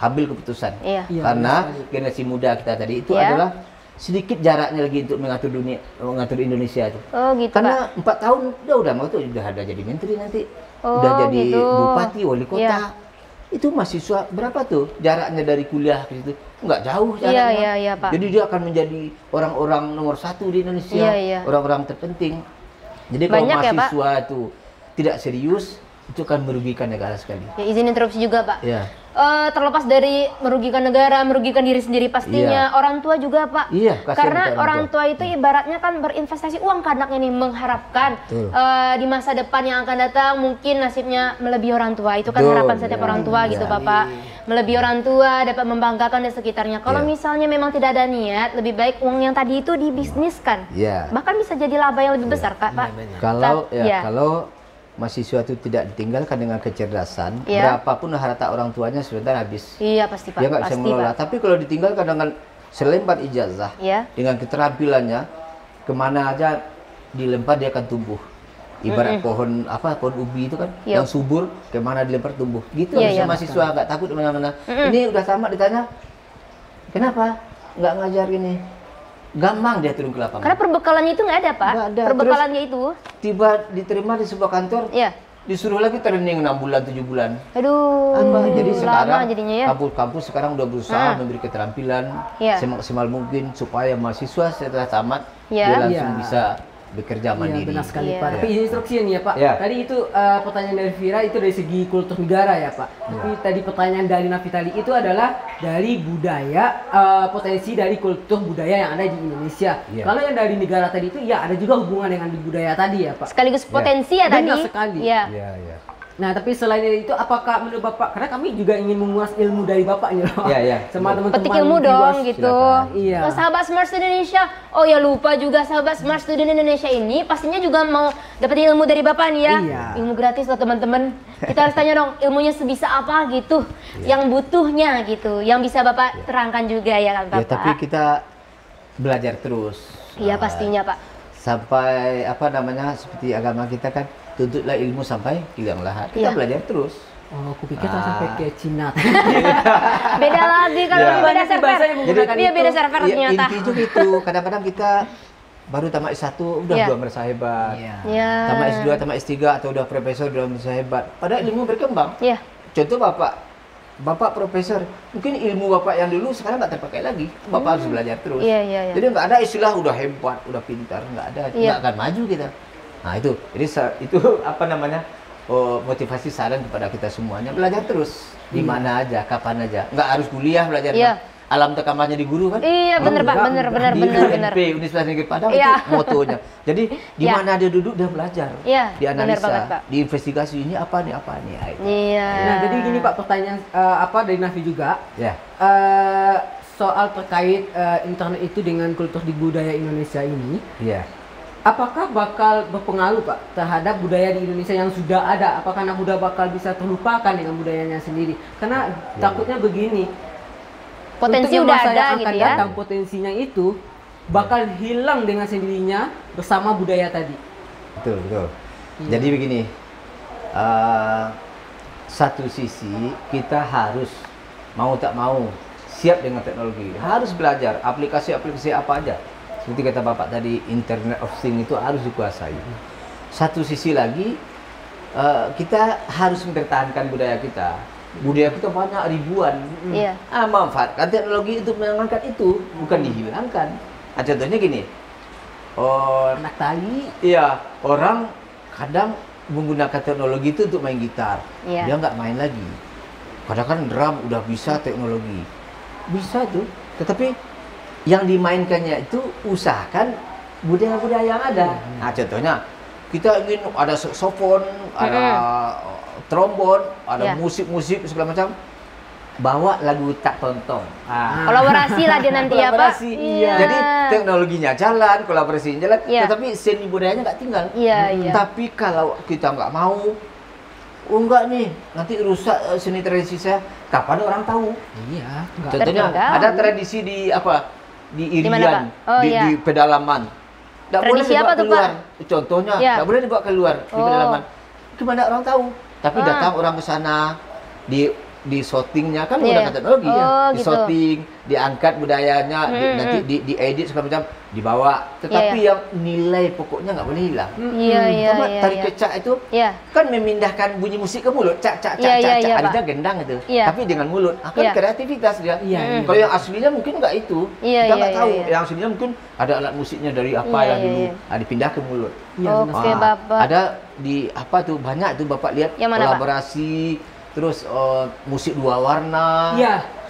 ambil keputusan. Karena generasi muda kita tadi itu adalah sedikit jaraknya lagi untuk mengatur dunia, mengatur Indonesia itu. Oh gitu Karena 4 tahun udah ada jadi menteri nanti, udah jadi bupati, wali kota. Itu mahasiswa berapa tuh jaraknya dari kuliah ke situ? Nggak jauh jaraknya. Pak. Jadi dia akan menjadi orang-orang nomor 1 di Indonesia, orang-orang terpenting. Jadi kalau mahasiswa itu tidak serius, itu akan merugikan negara sekali. Izin interupsi juga Pak. Terlepas dari merugikan negara, merugikan diri sendiri pastinya, orang tua juga Pak. Karena orang tua itu ibaratnya kan berinvestasi uang ke anaknya nih, mengharapkan di masa depan yang akan datang mungkin nasibnya melebihi orang tua. Itu kan harapan setiap orang tua gitu Bapak. Melebihi orang tua, dapat membanggakan di sekitarnya. Kalau misalnya memang tidak ada niat, lebih baik uang yang tadi itu dibisniskan. Bahkan bisa jadi laba yang lebih besar Pak. Kalau mahasiswa itu tidak ditinggalkan dengan kecerdasan, berapapun harta orang tuanya sebentar habis. Pasti Pak. Dia nggak bisa mengelola. Tapi kalau ditinggalkan dengan selembar ijazah, dengan keterampilannya, kemana aja dilempar dia akan tumbuh. Ibarat pohon ubi itu kan, yang subur, kemana dilempar tumbuh. Gitu mahasiswa nggak takut kemana-mana. Ini udah tamat ditanya, kenapa nggak ngajar ini? Gampang dia turun ke lapangan. Karena perbekalannya itu nggak ada Pak. Nggak ada. Perbekalannya itu. Tiba diterima di sebuah kantor, disuruh lagi training 6 bulan, 7 bulan. Aduh. Jadi sekarang jadinya kampus sekarang udah berusaha memberi keterampilan semaksimal mungkin supaya mahasiswa setelah tamat dia langsung bisa bekerja mandiri. Benar sekali Pak. Tapi instruksi nih ya Pak. Tadi itu pertanyaan dari Vira itu dari segi kultur negara ya Pak. Tapi tadi pertanyaan dari Navitali itu adalah dari budaya, potensi dari kultur budaya yang ada di Indonesia. Kalau yang dari negara tadi itu ada juga hubungan dengan budaya tadi ya Pak. Sekaligus potensi ya tadi. Benar sekali. Nah, tapi selain itu, apakah menurut Bapak, karena kami juga ingin menguas ilmu dari Bapaknya loh. Iya. Sama teman-teman. Petik ilmu dong gitu. Iya. Nah, sahabat Smart Student Indonesia, oh ya lupa juga sahabat Smart Student Indonesia ini pastinya juga mau dapetin ilmu dari Bapak nih ya. Iya. Ilmu gratis loh teman-teman. Kita harus tanya dong ilmunya sebisa apa gitu, yang butuhnya gitu, yang bisa Bapak terangkan juga ya kan Bapak. Ya, tapi kita belajar terus. Iya pastinya Pak. Sampai seperti agama kita kan, tuntutlah ilmu sampai hilang lahat. Kita belajar terus. Oh, aku pikir sampai ke Cina. Beda lagi kalau beda server. Dia beda server ternyata. Intinya gitu. Kadang-kadang kita baru tamat S1 udah udah merasa hebat. Tamat S2, tamat S3 atau udah profesor udah merasa hebat. Padahal ilmu berkembang. Contoh Bapak profesor, mungkin ilmu Bapak yang dulu sekarang nggak terpakai lagi. Bapak harus belajar terus. Jadi nggak ada istilah udah hebat, udah pintar, nggak ada. Nggak akan maju kita. Nah itu, jadi itu motivasi saran kepada kita semuanya, belajar terus. Di mana aja, kapan aja. Nggak harus kuliah belajar. Alam tekamahnya di guru kan? Iya bener Pak, bener. Di UNP, Universitas Negeri Padang itu motonya. Jadi di mana dia duduk dia belajar, dianalisa, diinvestigasi ini apa nih. Nah jadi gini Pak, pertanyaan dari Nafi juga. Soal terkait internet itu dengan kultur di budaya Indonesia ini. Apakah bakal berpengaruh Pak terhadap budaya di Indonesia yang sudah ada? Apakah anak muda bakal bisa terlupakan dengan budayanya sendiri? Karena takutnya begini. Potensi udah ada gitu ya. Datang potensinya itu bakal hilang dengan sendirinya bersama budaya tadi. Betul. Jadi begini, satu sisi kita harus mau tak mau siap dengan teknologi, harus belajar aplikasi-aplikasi apa aja. Seperti kata Bapak tadi, Internet of Things itu harus dikuasai. Satu sisi lagi, kita harus mempertahankan budaya kita. Budaya kita banyak ribuan. Manfaatkan teknologi untuk mengangkat itu, bukan dihilangkan. Contohnya gini, anak tali. Iya, orang kadang menggunakan teknologi itu untuk main gitar. Dia nggak main lagi. Kadang-kadang drum udah bisa teknologi, bisa tuh. Tetapi yang dimainkannya itu usahakan budaya-budaya yang ada. Nah, contohnya kita ingin ada saksofon, ada trombon, ada musik-musik segala macam. Bawa lagu Tak Tontong. Kolaborasi lah dia nanti ya Pak. Jadi teknologinya jalan, kolaborasinya jalan, tetapi seni budayanya nggak tinggal. Tapi kalau kita nggak mau, enggak nih, nanti rusak seni tradisi saya. Kapan orang tahu? Contohnya ada tradisi di Irian, di pedalaman. Nggak boleh dibawa keluar. Contohnya, nggak boleh dibawa keluar di pedalaman. Gimana orang tahu? Tapi datang orang ke sana, di shootingnya kan menggunakan teknologi di shooting, diangkat budayanya, nanti diedit segala macam, dibawa. Tetapi yang nilai pokoknya nggak boleh hilang. Tari kecak itu kan memindahkan bunyi musik ke mulut, cak. Adanya gendang itu, tapi dengan mulut. Akan kreativitas dia. Kalau yang aslinya mungkin nggak itu, kita nggak tahu. Yang aslinya mungkin ada alat musiknya dari apa yang dulu, dipindah ke mulut. Oke Bapak. Ada di banyak tuh Bapak lihat kolaborasi. Terus musik dua warna,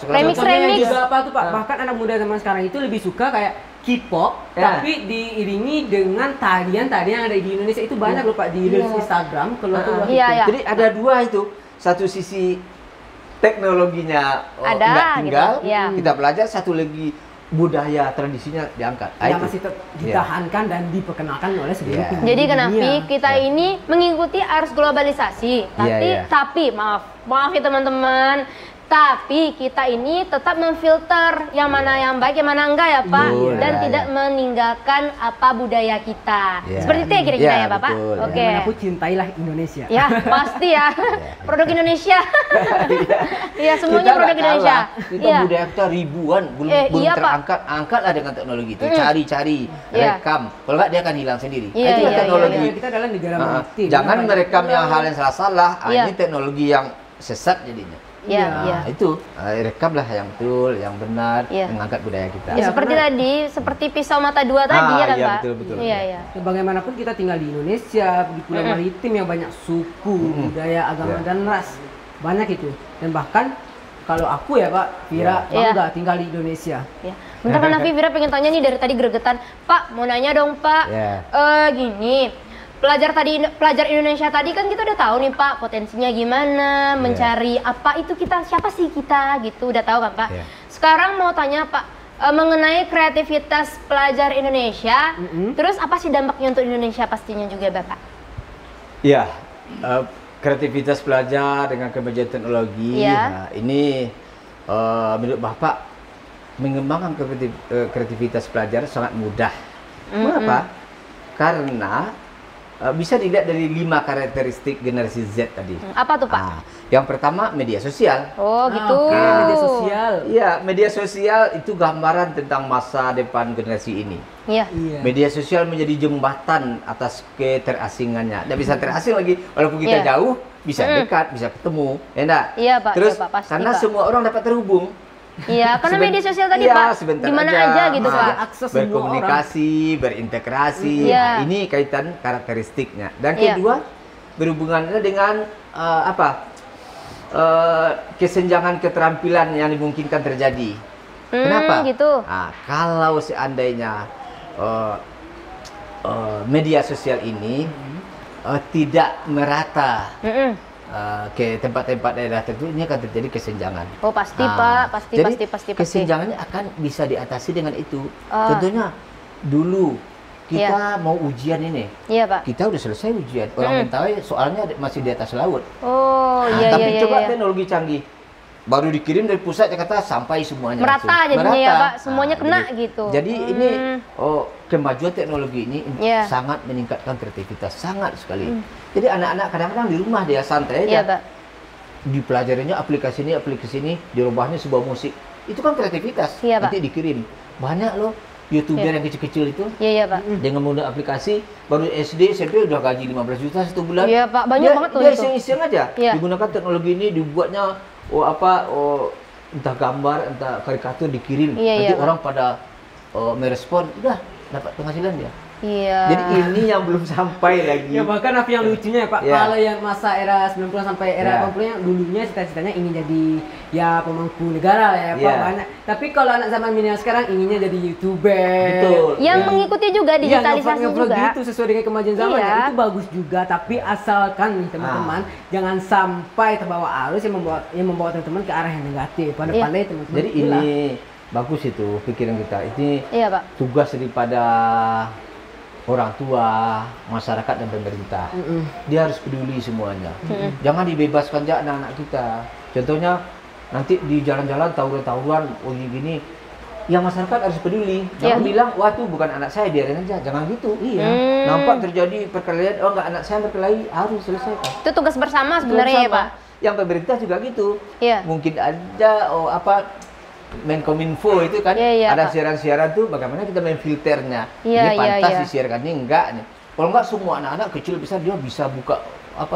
remix juga apa tuh Pak? Bahkan anak muda zaman sekarang itu lebih suka kayak K-pop, tapi diiringi dengan tarian-tarian yang ada di Indonesia. Itu banyak loh Pak di Instagram keluar. Jadi ada dua itu, satu sisi teknologinya nggak tinggal, kita belajar, satu lagi budaya tradisinya diangkat. Yang masih ditahankan dan diperkenalkan oleh seluruh dunia. Jadi kenapa kita ini mengikuti arus globalisasi, tapi maaf ya teman-teman, tapi kita ini tetap memfilter yang mana yang baik, yang mana enggak ya Pak, dan tidak meninggalkan budaya kita. Seperti itu ya kira-kira ya Bapak. Oke. Aku cintailah Indonesia. Ya pasti ya, produk Indonesia. Iya semuanya produk Indonesia. Kita budaya kita ribuan, belum terangkat, angkatlah dengan teknologi itu. Cari, rekam. Kalau enggak dia akan hilang sendiri. Itu teknologi. Kita dalam negara maritim. Jangan merekam yang hal yang salah-salah. Ini teknologi yang sesat jadinya. Itu rekamlah yang betul, yang benar, mengangkat budaya kita. Seperti pisau mata dua tadi ya kan Pak? Betul. Bagaimanapun kita tinggal di Indonesia, di pulau maritim yang banyak suku, budaya, agama dan ras, banyak itu. Dan bahkan kalau aku ya Pak, Vira bangga tinggal di Indonesia. Bentar kan Nafi, Vira pengen tanya nih dari tadi gregetan. Pak, mau nanya dong Pak. Gini. pelajar Indonesia tadi kan kita udah tahu nih Pak potensinya gimana, mencari apa itu siapa sih kita gitu, udah tahu kan Pak. Sekarang mau tanya Pak mengenai kreativitas pelajar Indonesia, terus apa sih dampaknya untuk Indonesia pastinya juga Bapak? Iya, kreativitas pelajar dengan kemajuan teknologi, nah, ini menurut Bapak mengembangkan kreativitas pelajar sangat mudah. Kenapa? Karena bisa dilihat dari 5 karakteristik generasi Z tadi. Apa tuh Pak? Yang pertama media sosial. Oh gitu. Media sosial. Iya, media sosial itu gambaran tentang masa depan generasi ini. Iya. Media sosial menjadi jembatan atas keterasingannya. Tidak bisa terasing lagi, walaupun kita jauh, bisa dekat, bisa ketemu, ya enggak? Iya Pak. Terus Pak, pasti, karena Pak. semua orang dapat terhubung. Iya, karena media sosial tadi Pak, di mana aja gitu Pak. Berkomunikasi, berintegrasi. Nah, ini kaitan karakteristiknya. Dan kedua, berhubungannya dengan kesenjangan keterampilan yang dimungkinkan terjadi. Kenapa? Gitu. Nah, kalau seandainya media sosial ini tidak merata ke tempat-tempat daerah tertentu, ini akan terjadi kesenjangan. Oh pasti Pak, pasti. Kesenjangannya akan bisa diatasi dengan itu. Contohnya dulu kita mau ujian ini, Pak. kita udah selesai ujian, orang Mentawai soalnya masih di atas laut. Oh tapi coba teknologi canggih, baru dikirim dari pusat Jakarta sampai semuanya merata jadinya ya Pak, semuanya kena gitu. Jadi ini kemajuan teknologi ini sangat meningkatkan kreativitas, sangat sekali. Jadi anak-anak kadang-kadang di rumah dia santai aja, dipelajarinya aplikasi ini, dirubahnya sebuah musik, itu kan kreativitas. Nanti dikirim, banyak loh YouTuber yang kecil-kecil itu, Pak. dengan menggunakan aplikasi, baru SD, SMP udah gaji 15 juta 1 bulan. Iya Pak, banyak banget tuh dia itu. iseng-iseng aja, digunakan teknologi ini, dibuatnya entah gambar, entah karikatur dikirim, nanti orang pada merespon, udah dapat penghasilan dia. Jadi ini yang belum sampai lagi. Ya bahkan yang lucunya ya Pak, kalau yang masa era 90 sampai era 80 yang dulunya cita-citanya ingin jadi pemangku negara ya Pak, banyak. Tapi kalau anak zaman milenial sekarang inginnya jadi YouTuber. Betul. Yang mengikuti juga digitalisasi juga. Gitu sesuai dengan kemajuan zaman. Itu bagus juga, tapi asalkan nih teman-teman jangan sampai terbawa arus yang membawa teman-teman ke arah yang negatif. Pandai-pandai teman-teman. Jadi ini bagus itu pikiran kita. Ini tugas daripada orang tua, masyarakat dan pemerintah. Dia harus peduli semuanya. Jangan dibebaskan aja anak-anak kita. Contohnya nanti di jalan-jalan tawuran-tawuran gini, ya masyarakat harus peduli. Jangan bilang, wah itu bukan anak saya, biarin aja. Jangan gitu. Nampak terjadi perkelahian, oh enggak anak saya berkelahi, harus selesaikan. Itu tugas bersama sebenarnya ya Pak. Yang pemerintah juga gitu. Mungkin ada Menkominfo itu kan ada siaran-siaran tuh, bagaimana kita memfilternya. Ini pantas disiarkan, ini enggak nih. Kalau enggak semua anak-anak kecil besar dia bisa buka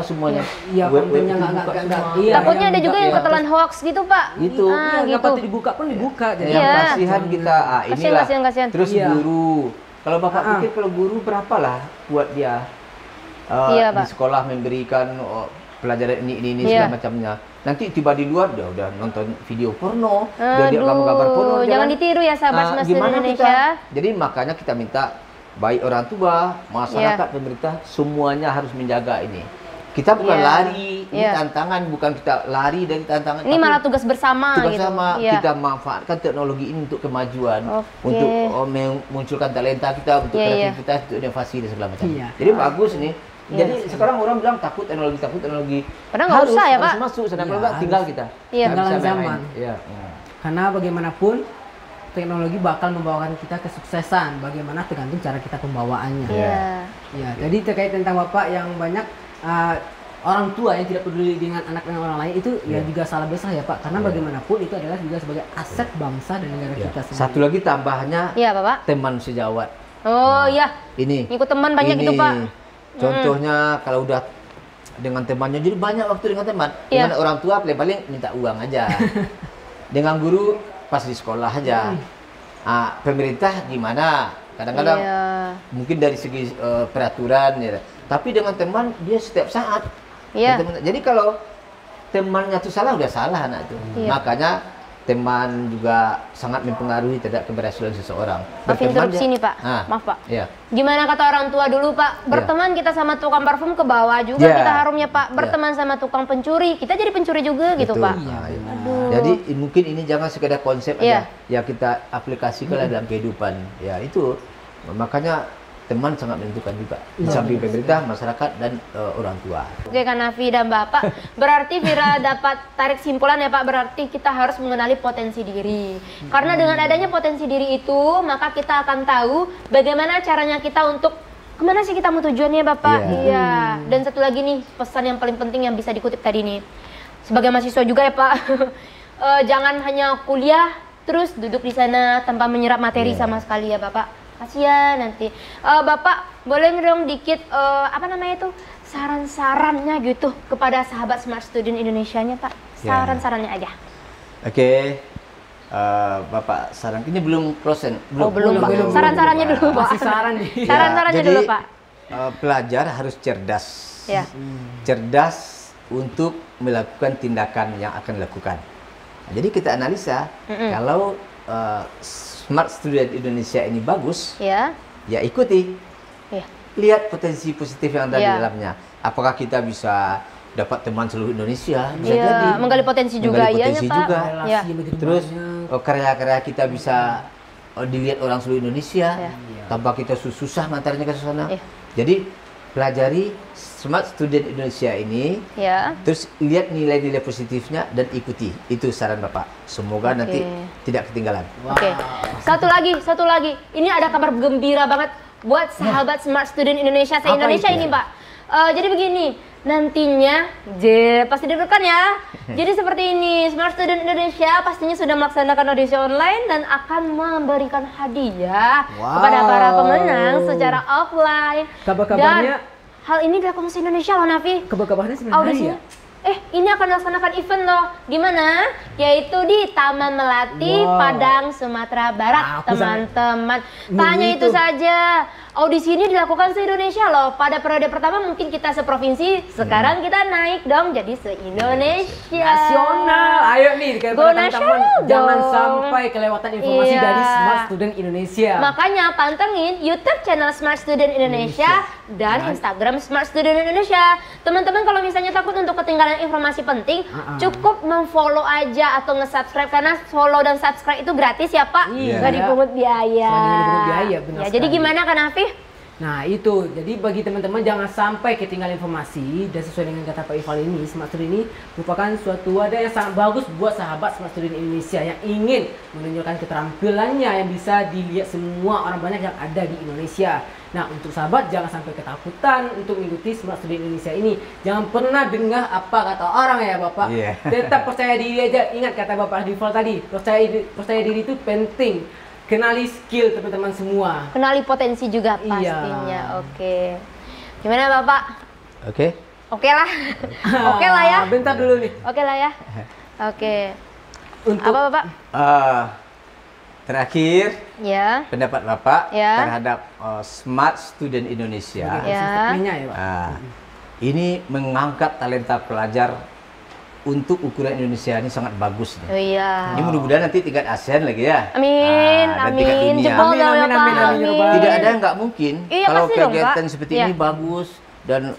semuanya. Kontennya enggak. Takutnya ada juga yang ketelan hoax gitu Pak. Itu. Gitu. Dibuka pun dibuka. Jadi kasihan kita. Inilah. Kasihan. Terus guru. Kalau Bapak pikir kalau guru berapalah buat dia di sekolah memberikan pelajaran ini segala macamnya. Nanti tiba di luar dia udah nonton video porno, dia gambar porno. Jangan ditiru ya sahabat Indonesia. Jadi makanya kita minta baik orang tua, masyarakat, pemerintah semuanya harus menjaga ini. Kita bukan lari, ini tantangan, bukan kita lari dari tantangan. Ini malah tugas bersama. Tugas bersama, kita manfaatkan teknologi ini untuk kemajuan, untuk memunculkan talenta kita, untuk kreativitas, untuk inovasi dan segala macam. Jadi bagus nih. Jadi sekarang orang bilang takut teknologi. Padahal nggak usah ya Pak. Harus masuk, sedang kalau tinggal kita. Tinggalan zaman. Karena bagaimanapun teknologi bakal membawakan kita kesuksesan. Bagaimana tergantung cara kita pembawaannya. Jadi terkait tentang Bapak yang banyak orang tua yang tidak peduli dengan anak dan orang lain itu juga salah besar ya Pak. Karena bagaimanapun itu adalah juga sebagai aset bangsa dan negara kita sendiri. Satu lagi tambahannya, Bapak. Teman sejawat. Ini. Ikut teman banyak itu Pak. Contohnya kalau udah dengan temannya, jadi banyak waktu dengan teman. Dengan orang tua paling minta uang aja. Dengan guru pas di sekolah aja. Pemerintah gimana? Kadang-kadang mungkin dari segi peraturan ya. Tapi dengan teman dia setiap saat. Jadi kalau temannya tuh salah, udah salah anak tuh. Makanya teman juga sangat mempengaruhi terhadap keberhasilan seseorang. Maaf interupsi nih Pak, maaf Pak. Iya. Gimana kata orang tua dulu Pak, berteman kita sama tukang parfum ke bawah juga kita harumnya Pak, berteman sama tukang pencuri, kita jadi pencuri juga. Betul. Gitu Pak. Jadi mungkin ini jangan sekedar konsep aja, ya kita aplikasikan dalam kehidupan. Ya itu, makanya teman sangat menentukan juga, di samping pemerintah, masyarakat, dan orang tua. Oke Kak Nafi dan Bapak, berarti Vira dapat tarik simpulan ya Pak, berarti kita harus mengenali potensi diri. Karena dengan adanya potensi diri itu, maka kita akan tahu bagaimana caranya kita untuk kemana sih kita mau tujuannya Bapak. Iya. Dan satu lagi nih, pesan yang paling penting yang bisa dikutip tadi nih, sebagai mahasiswa juga ya Pak, jangan hanya kuliah terus duduk di sana tanpa menyerap materi sama sekali ya Bapak. Kasihan nanti. Bapak boleh dong dikit apa namanya itu saran-sarannya gitu kepada sahabat Smart Student Indonesia-nya Pak. Saran-sarannya aja. Oke. Bapak saran ini belum close. Belum Pak. Saran-sarannya dulu Pak. Masih saran nih. Saran-sarannya dulu Pak. Pelajar harus cerdas. Ya. Cerdas untuk melakukan tindakan yang akan dilakukan. Nah, jadi kita analisa kalau Smart Student Indonesia ini bagus, ya ikuti, lihat potensi positif yang ada di dalamnya. Apakah kita bisa dapat teman seluruh Indonesia? Bisa jadi. Menggali potensi juga, Terus karya-karya kita bisa dilihat orang seluruh Indonesia, tanpa kita susah ngantarnya ke sana. Jadi pelajari Smart Student Indonesia ini, terus lihat nilai-nilai positifnya dan ikuti. Itu saran Bapak. Semoga nanti tidak ketinggalan. Satu lagi. Ini ada kabar gembira banget buat sahabat Smart Student Indonesia se-Indonesia ini Pak. Jadi begini, nantinya, pasti deg-degan ya. Jadi seperti ini, Smart Student Indonesia pastinya sudah melaksanakan audisi online dan akan memberikan hadiah kepada para pemenang secara offline. Kabar-kabarnya hal ini dilakukan di Indonesia loh Nafi. Kabar-kabarnya sebenarnya ini akan melaksanakan event loh. Gimana? Yaitu di Taman Melati, Padang, Sumatera Barat, teman-teman. Tanya itu saja. Audisi ini dilakukan se-Indonesia loh. Pada periode pertama mungkin kita seprovinsi, sekarang kita naik dong jadi se-Indonesia. Nasional. Ayo nih, teman-teman jangan sampai kelewatan informasi dari Smart Student Indonesia. Makanya pantengin YouTube channel Smart Student Indonesia dan Instagram Smart Student Indonesia. Teman-teman kalau misalnya takut untuk ketinggalan informasi penting, cukup memfollow aja atau nge-subscribe, karena follow dan subscribe itu gratis ya Pak, nggak dipungut biaya. Jadi gimana Kak Nafi? Nah itu, jadi bagi teman-teman jangan sampai ketinggalan informasi, dan sesuai dengan kata Pak Ival ini, Smart Student ini merupakan suatu wadah yang sangat bagus buat sahabat Smart Student Indonesia yang ingin menunjukkan keterampilannya yang bisa dilihat semua orang banyak yang ada di Indonesia. Nah untuk sahabat jangan sampai ketakutan untuk mengikuti Smart Student Indonesia ini. Jangan pernah dengar apa kata orang ya Bapak. Tetap percaya diri aja. Ingat kata Bapak Ival tadi, percaya diri itu penting. Kenali skill teman-teman semua. Kenali potensi juga pastinya. Oke. Gimana Bapak? Oke lah. Oke lah ya. Bentar dulu nih. Oke lah ya. Oke. Untuk apa Bapak? Terakhir, pendapat Bapak terhadap Smart Student Indonesia. Ini mengangkat talenta pelajar untuk ukuran Indonesia ini sangat bagus nih. Ini mudah-mudahan nanti tingkat ASEAN lagi ya. Amin, dan tingkat dunia. Tidak ada yang nggak mungkin. Kalau kegiatan seperti ini bagus dan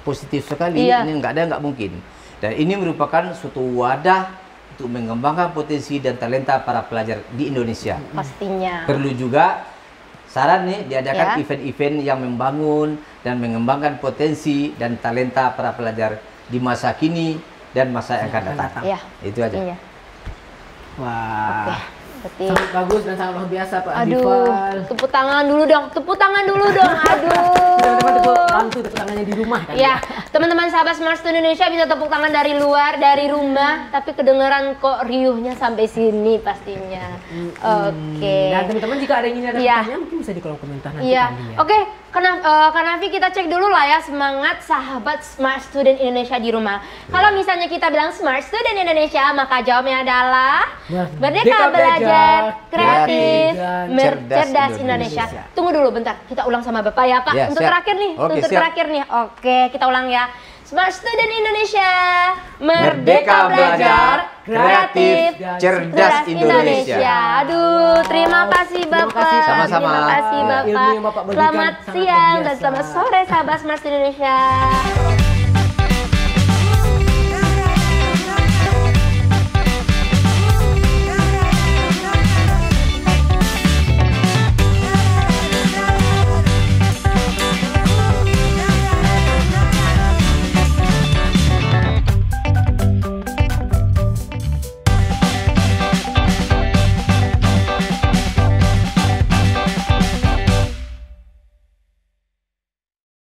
positif sekali, ini nggak ada yang nggak mungkin. Dan ini merupakan suatu wadah untuk mengembangkan potensi dan talenta para pelajar di Indonesia. Pastinya. Perlu juga saran nih diadakan event-event yang membangun dan mengembangkan potensi dan talenta para pelajar di masa kini dan masa yang akan datang. Itu aja. Wah. Sangat bagus dan sangat luar biasa Pak Ival. Tepuk tangan dulu dong. Aduh. Teman-teman tepuk tangannya di rumah kan. Teman-teman sahabat Smart Student Indonesia bisa tepuk tangan dari luar, dari rumah, tapi kedengeran kok riuhnya sampai sini pastinya. Oke. Dan teman-teman jika ada yang ingin ada pertanyaan mungkin bisa di kolom komentar nanti. Oke. Kak Nafi, kita cek dulu lah ya semangat sahabat Smart Student Indonesia di rumah. Kalau misalnya kita bilang Smart Student Indonesia, maka jawabnya adalah Merdeka Belajar, Kreatif, Cerdas Indonesia. Tunggu dulu bentar, kita ulang sama Bapak ya Pak. Untuk terakhir nih, Oke, kita ulang ya. Smart Student Indonesia, Merdeka belajar, kreatif, cerdas Indonesia. Aduh, terima kasih Bapak. Sama-sama. Terima kasih Bapak. Selamat siang dan selamat sore sahabat Smart Student Indonesia.